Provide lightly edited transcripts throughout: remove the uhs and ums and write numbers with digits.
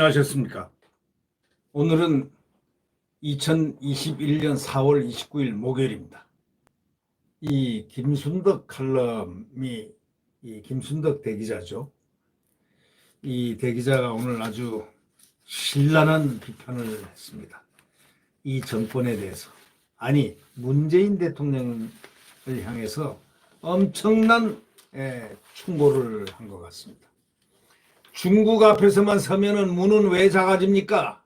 안녕하셨습니까? 오늘은 2021년 4월 29일 목요일입니다. 이 김순덕 칼럼이 김순덕 대기자죠. 이 대기자가 오늘 아주 신랄한 비판을 했습니다. 이 정권에 대해서. 아니, 문재인 대통령을 향해서 엄청난 충고를 한 것 같습니다. 중국 앞에서만 서면은 문은 왜 작아집니까?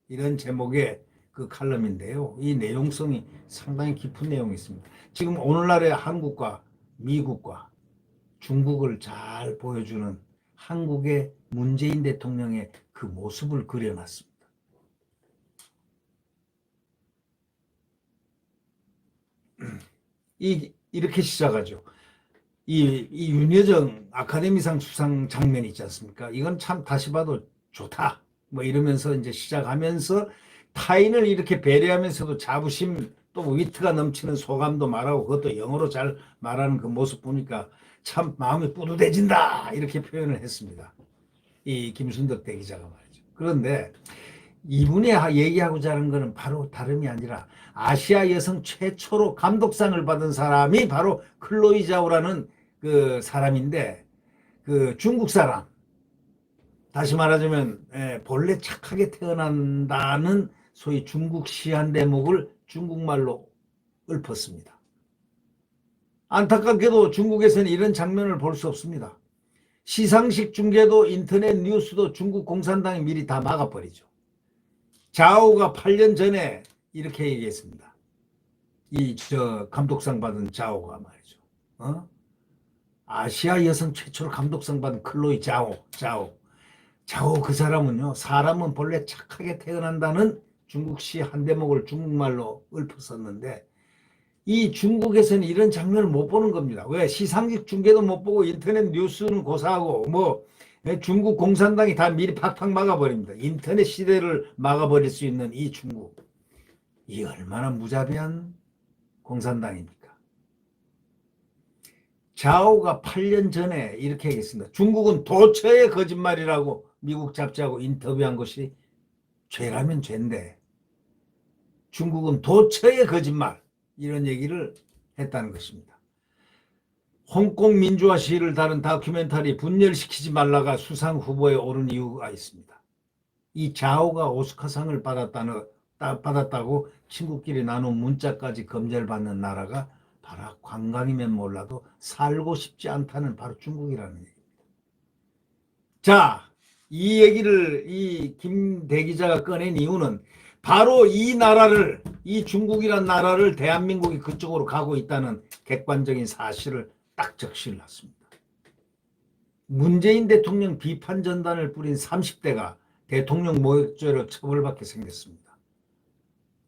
이런 제목의 그 칼럼인데요. 이 내용성이 상당히 깊은 내용이 있습니다. 지금 오늘날의 한국과 미국과 중국을 잘 보여주는 한국의 문재인 대통령의 그 모습을 그려놨습니다. 이렇게 시작하죠. 이 윤여정 아카데미상 수상 장면이 있지 않습니까? 이건 참 다시 봐도 좋다. 뭐 이러면서 이제 시작하면서 타인을 이렇게 배려하면서도 자부심 또 위트가 넘치는 소감도 말하고 그것도 영어로 잘 말하는 그 모습 보니까 참 마음이 뿌듯해진다. 이렇게 표현을 했습니다. 이 김순덕 대기자가 말이죠. 그런데 이분이 얘기하고자 하는 것은 바로 다름이 아니라 아시아 여성 최초로 감독상을 받은 사람이 바로 클로이 자오라는 그 사람인데, 그 중국 사람, 다시 말하자면 본래 착하게 태어난다는 소위 중국 시한 대목을 중국말로 읊었습니다. 안타깝게도 중국에서는 이런 장면을 볼 수 없습니다. 시상식 중계도 인터넷 뉴스도 중국 공산당이 미리 다 막아버리죠. 자오가 8년 전에 이렇게 얘기했습니다. 감독상 받은 자오가 말이죠. 아시아 여성 최초로 감독상 받은 클로이 자오 그 사람은요, 사람은 본래 착하게 태어난다는 중국시 한 대목을 중국말로 읊었었는데, 이 중국에서는 이런 장면을 못 보는 겁니다. 왜? 시상식 중계도 못 보고 인터넷 뉴스는 고사하고 중국 공산당이 다 미리 팍팍 막아버립니다. 인터넷 시대를 막아버릴 수 있는 이 중국. 이 얼마나 무자비한 공산당입니까? 자오가 8년 전에 이렇게 얘기했습니다. 중국은 도처의 거짓말이라고 미국 잡지하고 인터뷰한 것이 죄라면 죄인데 중국은 도처의 거짓말, 이런 얘기를 했다는 것입니다. 홍콩 민주화 시위를 다룬 다큐멘터리 분열시키지 말라가 수상 후보에 오른 이유가 있습니다. 이 자오가 오스카상을 받았다고 친구끼리 나눈 문자까지 검열받는 나라가 바로 관광이면 몰라도 살고 싶지 않다는 바로 중국이라는 얘기입니다. 자, 이 얘기를 이 김 대기자가 꺼낸 이유는 바로 이 중국이란 나라를 대한민국이 그쪽으로 가고 있다는 객관적인 사실을 딱 적시를 놨습니다. 문재인 대통령 비판 전단을 뿌린 30대가 대통령 모욕죄로 처벌받게 생겼습니다.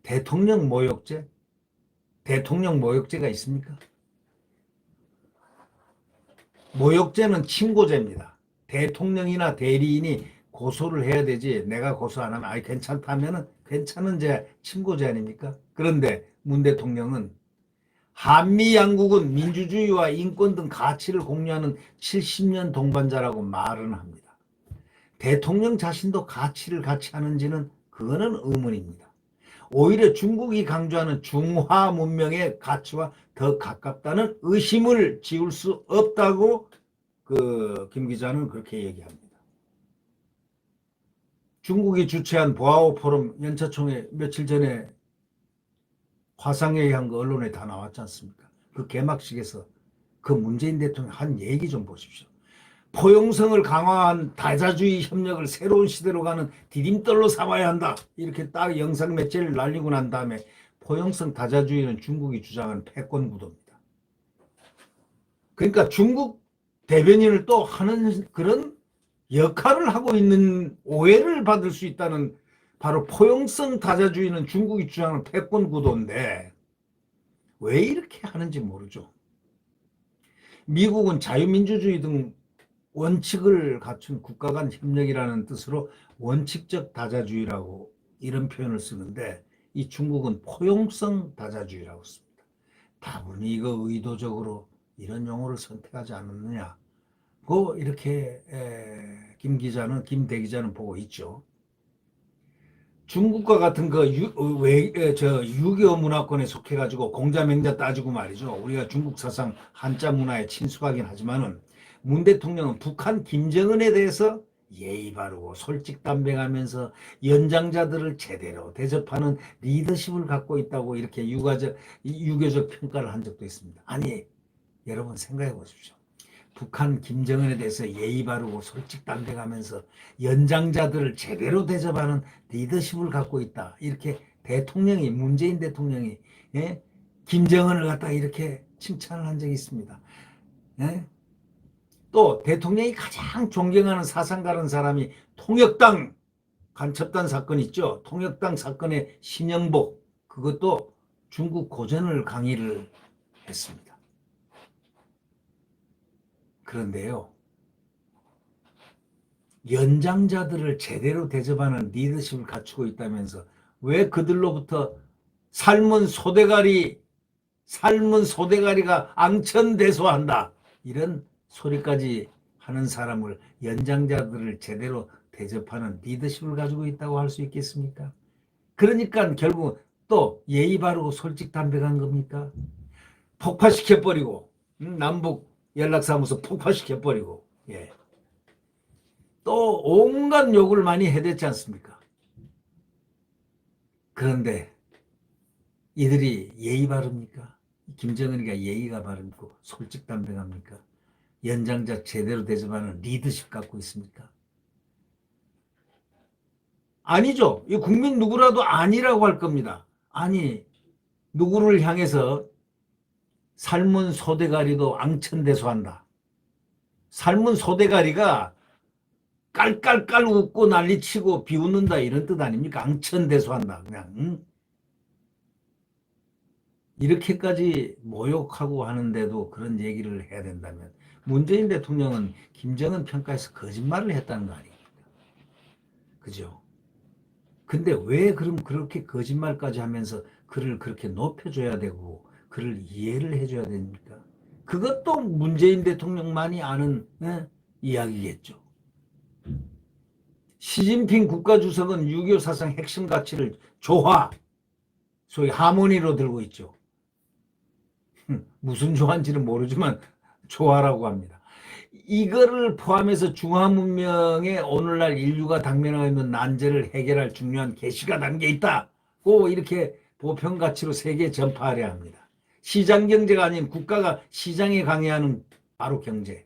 대통령 모욕죄? 대통령 모욕죄가 있습니까? 모욕죄는 친고죄입니다. 대통령이나 대리인이 고소를 해야 되지, 내가 고소 안 하면 괜찮다면은 괜찮은 죄, 친고죄 아닙니까? 그런데 문 대통령은 한미 양국은 민주주의와 인권 등 가치를 공유하는 70년 동반자라고 말은 합니다. 대통령 자신도 가치를 같이 하는지는 그거는 의문입니다. 오히려 중국이 강조하는 중화 문명의 가치와 더 가깝다는 의심을 지울 수 없다고 김 기자는 그렇게 얘기합니다. 중국이 주최한 보아오 포럼 연차총회 며칠 전에 화상회의 한 거 언론에 다 나왔지 않습니까? 그 개막식에서 그 문재인 대통령 한 얘기 좀 보십시오. 포용성을 강화한 다자주의 협력을 새로운 시대로 가는 디딤돌로 삼아야 한다. 이렇게 딱 영상 매체를 날리고 난 다음에 포용성 다자주의는 중국이 주장하는 패권 구도입니다. 그러니까 중국 대변인을 또 하는 그런 역할을 하고 있는 오해를 받을 수 있다는, 바로 포용성 다자주의는 중국이 주장하는 패권 구도인데 왜 이렇게 하는지 모르죠. 미국은 자유민주주의 등 원칙을 갖춘 국가 간 협력이라는 뜻으로 원칙적 다자주의라고 이런 표현을 쓰는데, 이 중국은 포용성 다자주의라고 씁니다. 다분히 이거 의도적으로 이런 용어를 선택하지 않았느냐, 이렇게 김 대기자는 보고 있죠. 중국과 같은 그 6.25 문화권에 속해가지고 공자맹자 따지고 말이죠. 우리가 중국 사상 한자 문화에 친숙하긴 하지만은 문 대통령은 북한 김정은에 대해서 예의 바르고 솔직담백하면서 연장자들을 제대로 대접하는 리더십을 갖고 있다고 이렇게 유교적 평가를 한 적도 있습니다. 아니, 여러분 생각해 보십시오. 북한 김정은에 대해서 예의 바르고 솔직담백하면서 연장자들을 제대로 대접하는 리더십을 갖고 있다. 이렇게 문재인 대통령이 예? 김정은을 갖다가 이렇게 칭찬을 한 적이 있습니다. 예? 또 대통령이 가장 존경하는 사상가라는 사람이 통역당 간첩단 사건 있죠. 통역당 사건의 신영복, 그것도 중국 고전을 강의를 했습니다. 그런데요, 연장자들을 제대로 대접하는 리더십을 갖추고 있다면서 왜 그들로부터 삶은 소대가리가 앙천대소한다, 이런 소리까지 하는 사람을, 연장자들을 제대로 대접하는 리더십을 가지고 있다고 할 수 있겠습니까? 그러니까 결국 또 예의 바르고 솔직담백한 겁니까? 폭파시켜버리고, 남북 연락사무소 폭파시켜버리고, 예. 또 온갖 욕을 많이 해댔지 않습니까? 그런데 이들이 예의 바릅니까? 김정은이가 예의가 바르고 솔직담백합니까? 연장자 제대로 대접하는 리더십 갖고 있습니까? 아니죠. 이 국민 누구라도 아니라고 할 겁니다. 아니, 누구를 향해서 삶은 소대가리도 앙천대소한다. 삶은 소대가리가 깔깔깔 웃고 난리치고 비웃는다, 이런 뜻 아닙니까? 앙천대소한다. 그냥 이렇게까지 모욕하고 하는데도 그런 얘기를 해야 된다면 문재인 대통령은 김정은 평가에서 거짓말을 했다는 거 아닙니까? 그죠? 근데 왜 그럼 그렇게 거짓말까지 하면서 그를 그렇게 높여줘야 되고 그를 이해를 해줘야 됩니까? 그것도 문재인 대통령만이 아는 이야기겠죠. 시진핑 국가주석은 유교 사상 핵심 가치를 조화, 소위 하모니로 들고 있죠. 무슨 조화인지는 모르지만 조화라고 합니다. 이거를 포함해서 중화문명의 오늘날 인류가 당면하고 있는 난제를 해결할 중요한 계시가 담겨 있다고 이렇게 보편가치로 세계에 전파하려 합니다. 시장경제가 아닌 국가가 시장에 강요하는 바로 경제,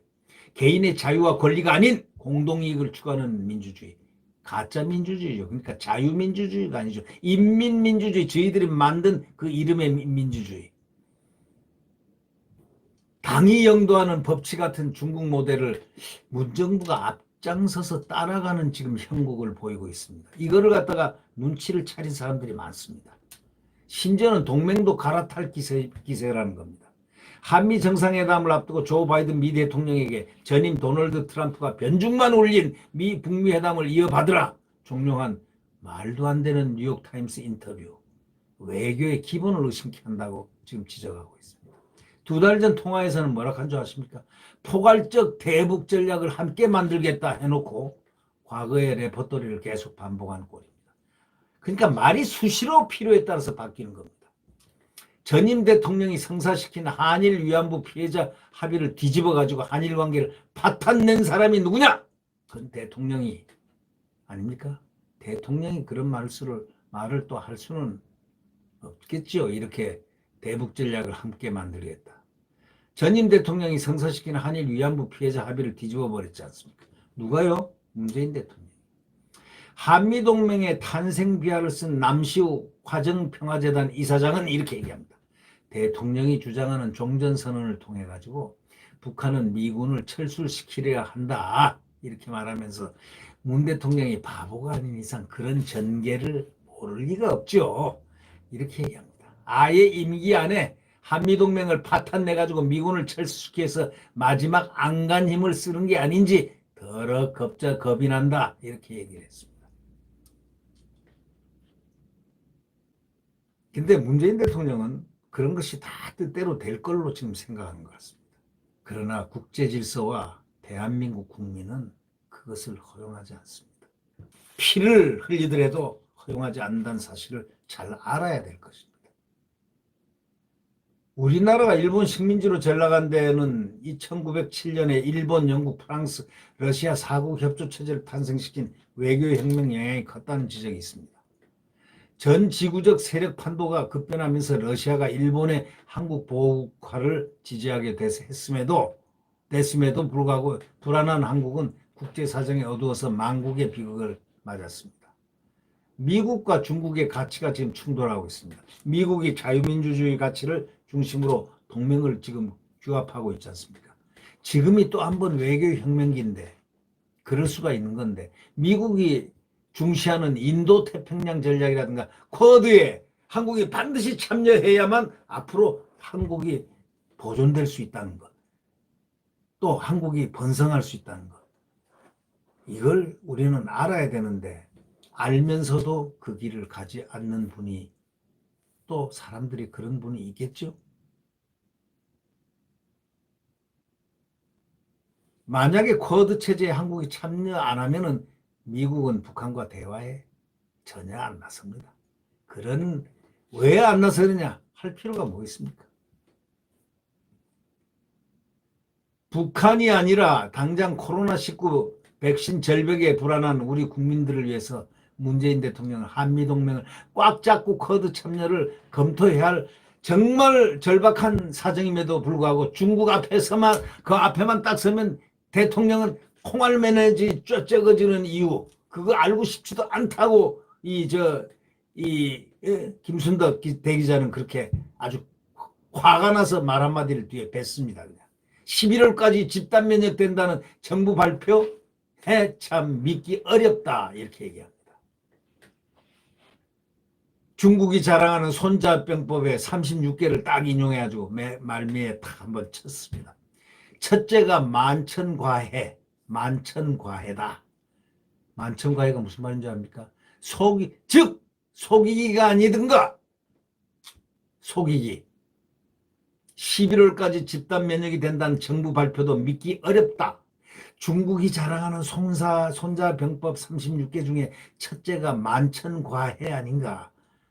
개인의 자유와 권리가 아닌 공동이익을 추구하는 민주주의, 가짜 민주주의죠. 그러니까 자유민주주의가 아니죠. 인민민주주의, 저희들이 만든 그 이름의 민주주의. 당이 영도하는 법치 같은 중국 모델을 문정부가 앞장서서 따라가는 지금 형국을 보이고 있습니다. 이거를 갖다가 눈치를 차린 사람들이 많습니다. 심지어는 동맹도 갈아탈 기세라는 겁니다. 한미 정상회담을 앞두고 조 바이든 미 대통령에게 전임 도널드 트럼프가 변죽만 올린 미 북미 회담을 이어받으라 종용한 말도 안 되는 뉴욕타임스 인터뷰, 외교의 기본을 의심케 한다고 지금 지적하고 있습니다. 2달 전 통화에서는 뭐라고 한 줄 아십니까? 포괄적 대북 전략을 함께 만들겠다 해놓고 과거의 레퍼토리를 계속 반복하는 꼴입니다. 그러니까 말이 수시로 필요에 따라서 바뀌는 겁니다. 전임 대통령이 성사시킨 한일 위안부 피해자 합의를 뒤집어가지고 한일 관계를 파탄낸 사람이 누구냐? 그건 대통령이 아닙니까? 대통령이 그런 말을 또 할 수는 없겠죠. 이렇게 대북 전략을 함께 만들겠다. 전임 대통령이 성사시킨 한일 위안부 피해자 합의를 뒤집어 버렸지 않습니까? 누가요? 문재인 대통령. 한미동맹의 탄생 비화를 쓴 남시우 화정평화재단 이사장은 이렇게 얘기합니다. 대통령이 주장하는 종전선언을 통해 가지고 북한은 미군을 철수시키려야 한다, 이렇게 말하면서 문 대통령이 바보가 아닌 이상 그런 전개를 모를 리가 없죠. 이렇게 얘기합니다. 아예 임기 안에 한미동맹을 파탄내가지고 미군을 철수시켜서 마지막 안간 힘을 쓰는 게 아닌지 더러 겁이 난다, 이렇게 얘기를 했습니다. 근데 문재인 대통령은 그런 것이 다 뜻대로 될 걸로 지금 생각하는 것 같습니다. 그러나 국제 질서와 대한민국 국민은 그것을 허용하지 않습니다. 피를 흘리더라도 허용하지 않는다는 사실을 잘 알아야 될 것입니다. 우리나라가 일본 식민지로 전락한 데는 1907년에 일본, 영국, 프랑스, 러시아 4국 협조 체제를 탄생시킨 외교혁명 영향이 컸다는 지적이 있습니다. 전 지구적 세력 판도가 급변하면서 러시아가 일본의 한국 보호국화를 지지하게 했음에도 불구하고 불안한 한국은 국제사정에 어두워서 망국의 비극을 맞았습니다. 미국과 중국의 가치가 지금 충돌하고 있습니다. 미국이 자유민주주의 가치를 중심으로 동맹을 지금 규합하고 있지 않습니까? 지금이 또 한 번 외교혁명기인데 그럴 수가 있는 건데 미국이 중시하는 인도 태평양 전략이라든가 쿼드에 한국이 반드시 참여해야만 앞으로 한국이 보존될 수 있다는 것, 또 한국이 번성할 수 있다는 것, 이걸 우리는 알아야 되는데 알면서도 그 길을 가지 않는 분이 또 사람들이 그런 분이 있겠죠. 만약에 쿼드 체제에 한국이 참여 안 하면은 미국은 북한과 대화에 전혀 안 나섭니다. 왜 안 나서느냐 할 필요가 뭐 있습니까? 북한이 아니라 당장 코로나19 백신 절벽에 불안한 우리 국민들을 위해서 문재인 대통령은 한미동맹을 꽉 잡고 쿼드 참여를 검토해야 할 정말 절박한 사정임에도 불구하고 중국 앞에서만 그 앞에만 딱 서면 대통령은 콩알 매너지 쩌쩌거지는 이유 그거 알고 싶지도 않다고 김순덕 대기자는 그렇게 아주 화가 나서 말 한마디를 뒤에 뱉습니다. 그냥. 11월까지 집단 면역된다는 정부 발표 참 믿기 어렵다 이렇게 얘기합니다. 중국이 자랑하는 손자병법에 36개를 딱 인용해가지고 말미에 딱 한번 쳤습니다. 첫째가 만천과해, 만천과해다. 만천과해가 무슨 말인지 압니까? 즉 속이기가 아니든가 속이기. 11월까지 집단 면역이 된다는 정부 발표도 믿기 어렵다. 중국이 자랑하는 손자병법 36개 중에 첫째가 만천과해 아닌가.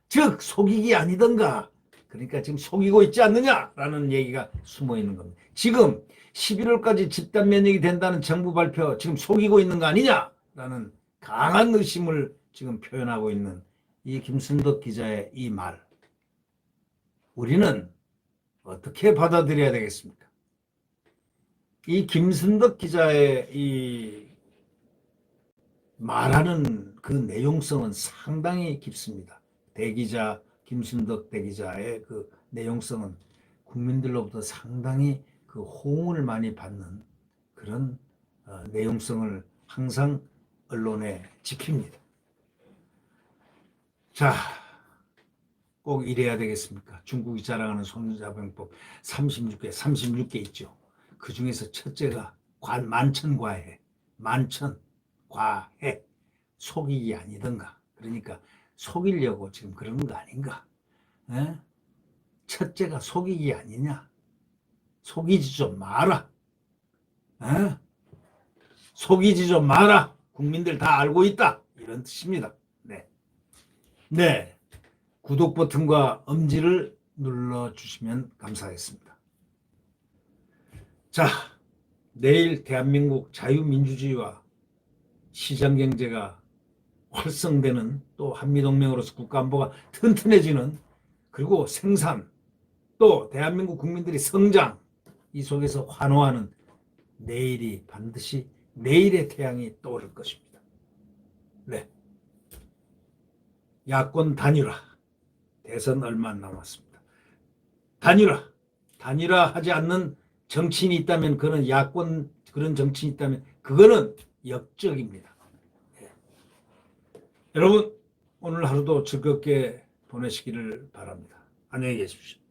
즉 속이기 아니던가. 그러니까 지금 속이고 있지 않느냐라는 얘기가 숨어 있는 겁니다. 지금 11월까지 집단 면역이 된다는 정부 발표 지금 속이고 있는 거 아니냐라는 강한 의심을 지금 표현하고 있는 이 김순덕 기자의 이 말. 우리는 어떻게 받아들여야 되겠습니까? 이 김순덕 기자의 이 말하는 그 내용성은 상당히 깊습니다. 김순덕 대기자의 그 내용성은 국민들로부터 상당히 그 호응을 많이 받는 그런 내용성을 항상 언론에 지킵니다. 자, 꼭 이래야 되겠습니까? 중국이 자랑하는 손자병법 36개 있죠. 그 중에서 첫째가 만천과해, 만천과해, 속이기 아니던가. 그러니까 속이려고 지금 그러는 거 아닌가? 에? 첫째가 속이기 아니냐? 속이지 좀 마라. 에? 속이지 좀 마라. 국민들 다 알고 있다. 이런 뜻입니다. 네. 네. 구독 버튼과 엄지를 눌러주시면 감사하겠습니다. 자, 내일 대한민국 자유민주주의와 시장경제가 활성되는 또 한미동맹으로서 국가안보가 튼튼해지는 그리고 생산 또 대한민국 국민들이 성장 이 속에서 환호하는 내일이 반드시 내일의 태양이 떠오를 것입니다. 네. 야권 단일화 대선 얼마 안 남았습니다. 단일화하지 않는 정치인이 있다면 그는 야권 그런 정치인이 있다면 그거는 역적입니다. 네. 여러분 오늘 하루도 즐겁게 보내시기를 바랍니다. 안녕히 계십시오.